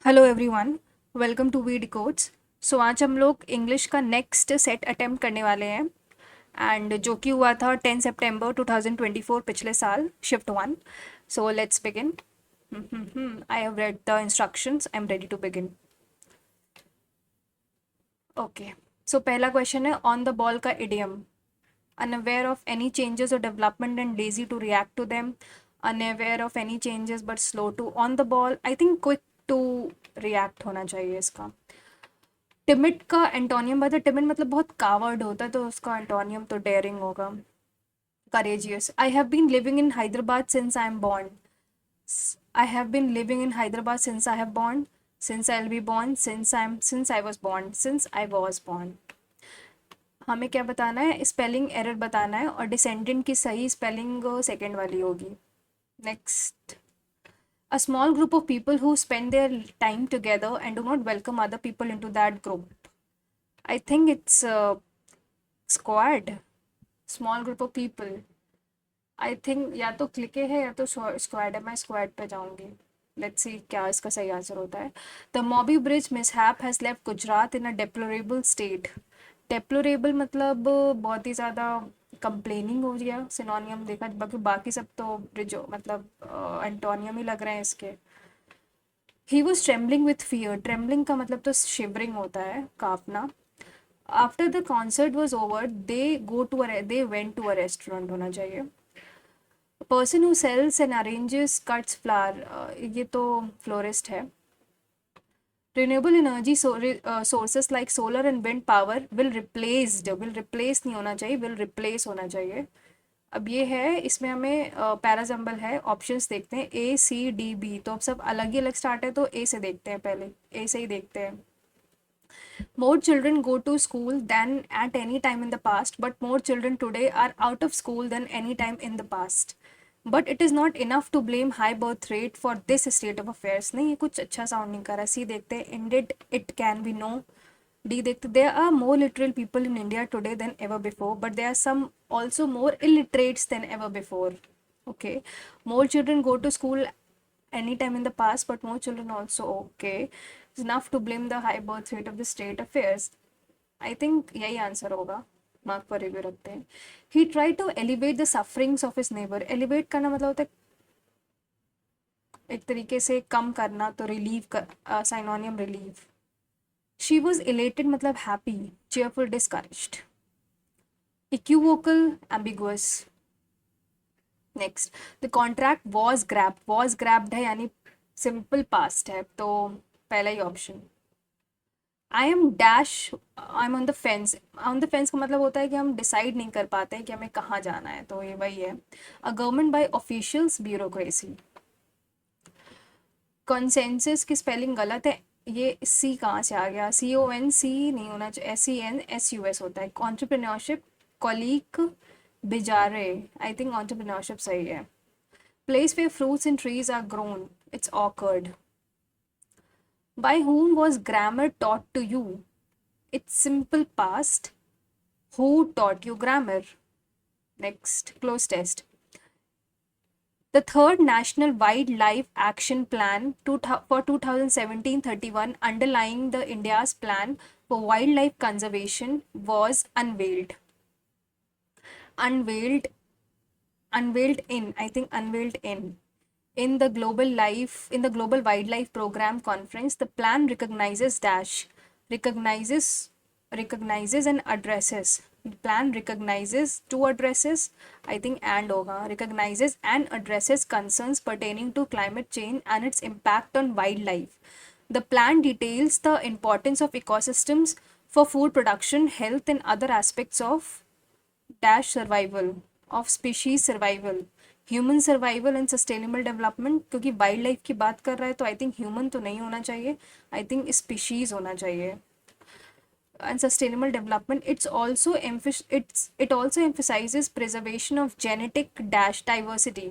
Hello everyone, welcome to we decodes. So आज हम लोग इंग्लिश का नेक्स्ट सेट अटेम्प्ट करने वाले हैं एंड जो कि हुआ था 10 सितंबर 2024 पिछले साल shift one. So let's begin. I have read the instructions, I am ready to begin. Okay, so पहला क्वेश्चन है ऑन द बॉल का इडियम। Unaware of any changes or development and lazy to react to them. Unaware of any changes but slow to on the ball. I think quick to react होना चाहिए इसका। Timid का antonym बता। Timid मतलब बहुत coward होता है, तो उसका एंटोनियम तो डेयरिंग होगा। Courageous. I have been living in Hyderabad since I am born. I have been living in Hyderabad since I have born. Since I will be born. Since I was born. Since I was born. हमें क्या बताना है? Spelling error बताना है और descendant की सही spelling second वाली होगी। Next. A small group of people who spend their time together and do not welcome other people into that group. I think it's a squad. Small group of people. I think या तो क्लिके है या तो squad है। मैं squad पे जाऊंगी। Let's see क्या इसका सही आंसर होता है। The Morbi bridge mishap has left Gujarat in a deplorable state. Deplorable मतलब बहुत ही ज़्यादा कंप्लेनिंग हो गया सिनोनियम देखा, बाकी बाकी सब तो ब्रिज मतलब एंटोनियम ही लग रहे हैं इसके। He was trembling with fear. Trembling का मतलब तो शिवरिंग होता है, कांपना। After the concert was over they went to a restaurant होना चाहिए। Person who sells and arranges cuts flower, ये तो फ्लोरिस्ट है। Renewable energy sources like solar and wind power will replace नहीं होना चाहिए, विल रिप्लेस होना चाहिए। अब ये है, इसमें हमें पैराजम्बल है। ऑप्शंस देखते हैं ए सी डी बी, तो अब सब अलग ही अलग स्टार्ट है, तो ए से देखते हैं। पहले ए से ही देखते हैं। More children go to school than at any time in the past, but more children today are out of school than any time in the past. But it is not enough to blame high birth rate for this state of affairs. नहीं, ये कुछ अच्छा sound नहीं कर रहा। सी देखते हैं, indeed it can be no। D देखते, there are more literal people in India today than ever before, but there are some also more illiterates than ever before. Okay, more children go to school anytime in the past, but more children also. Okay, it's enough to blame the high birth rate of the state affairs. I think यही answer होगा। Mark पर review रखते हैं। He try to elevate the sufferings of his neighbour. Elevate करना मतलब होता है एक तरीके से कम करना, तो रिलीव कर synonym relieve. She was elated मतलब happy, cheerful, discouraged. Equivocal, ambiguous. Next. The contract was grabbed. Was grabbed है यानी सिंपल पास्ट है, तो पहला ही option. I am dash, I am on the fence. On the fence का मतलब होता है कि हम डिसाइड नहीं कर पाते हैं कि हमें कहाँ जाना है, तो ये वही है। A government by officials, bureaucracy. Consensus की स्पेलिंग गलत है। ये सी कहाँ से आ गया? सी ओ एन सी नहीं होना चाहिए, S C N S U S होता है। Entrepreneurship, colic, bizarre. I think entrepreneurship सही है। Place where fruits and trees are grown, it's awkward. By whom was grammar taught to you? It's simple past. Who taught you grammar? Next, close test. The third National Wildlife Action Plan for 2017-31 underlying the India's plan for wildlife conservation was unveiled. Unveiled, unveiled in the global wildlife program conference. The plan recognizes dash recognizes recognizes and addresses. The plan recognizes two addresses, I think and hoga, recognizes and addresses concerns pertaining to climate change and its impact on wildlife. The plan details the importance of ecosystems for food production, health and other aspects of dash survival of species survival, human survival and sustainable development. क्योंकि wild life की बात कर रहा है, तो I think human तो नहीं होना चाहिए, आई थिंक स्पीशीज होना चाहिए। And sustainable development, it also emphasizes preservation of genetic diversity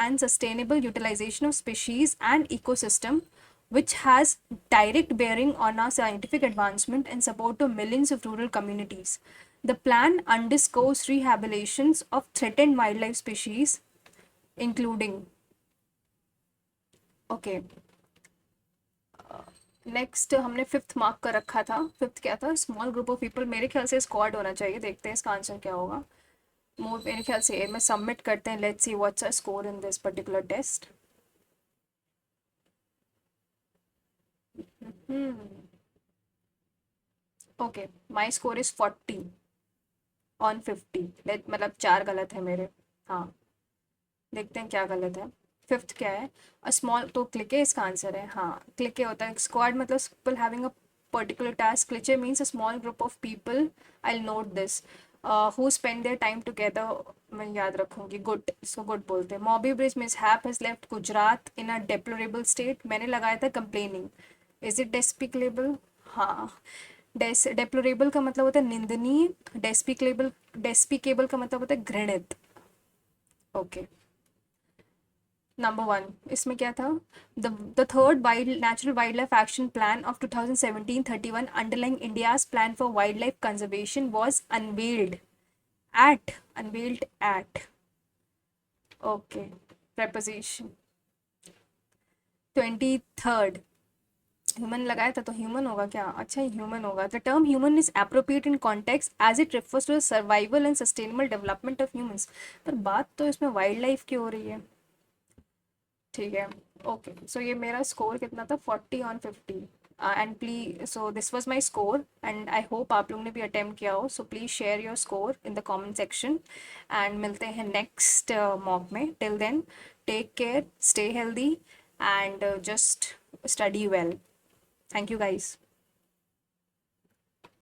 and sustainable utilization of species and ecosystem, which has direct bearing on our scientific advancement and support to millions of rural communities. The plan underscores rehabilitations of threatened wildlife species, including, okay, next हमने fifth mark का रखा था। Fifth क्या था? Small group of people. मेरे ख्याल से squad होना चाहिए, देखते हैं इसका आंसर क्या होगा। मोर मेरे ख्याल से मैं सबमिट करते हैं, let's see what's a score in this particular test. Okay, my score is 40 on 50। Let मतलब चार गलत है मेरे। हाँ, देखते हैं क्या गलत है। फिफ्थ क्या है? अ स्मॉल, तो क्लिके इसका आंसर है। हाँ, क्लिके होता है। स्क्वाड मतलब people having a particular task. Cliche means a small group of people, I note this, who spend their time together. मैं याद रखूंगी। गुड, इसको गुड बोलते हैं। Morbi bridge mishap has left Gujarat in a deplorable state. मैंने लगाया था complaining. Is it डेस्पिकलेबल? हाँ। डेप्लोरेबल का मतलब होता है निंदनीय। डेस्पिकेबल का मतलब होता है घृणित। ओके, नंबर वन इसमें क्या था? The third wild natural wild life action plan of 2017-31 underlying India's plan for wild life conservation was unveiled at. Okay, preposition। 23rd, human लगाया था तो ह्यूमन होगा क्या? अच्छा, ह्यूमन होगा। The term human is appropriate in context as it refers to the survival and sustainable development of humans. पर बात तो इसमें वाइल्ड लाइफ की हो रही है। ठीक है। ओके, सो ये मेरा स्कोर कितना था? 40 on 50। And please, so this was my score and I hope आप लोगों ने भी अटेम्प्ट किया हो। So please share your score in the comment section and मिलते हैं नेक्स्ट मॉक में। Till then, take care, stay healthy and just study well. Thank you guys.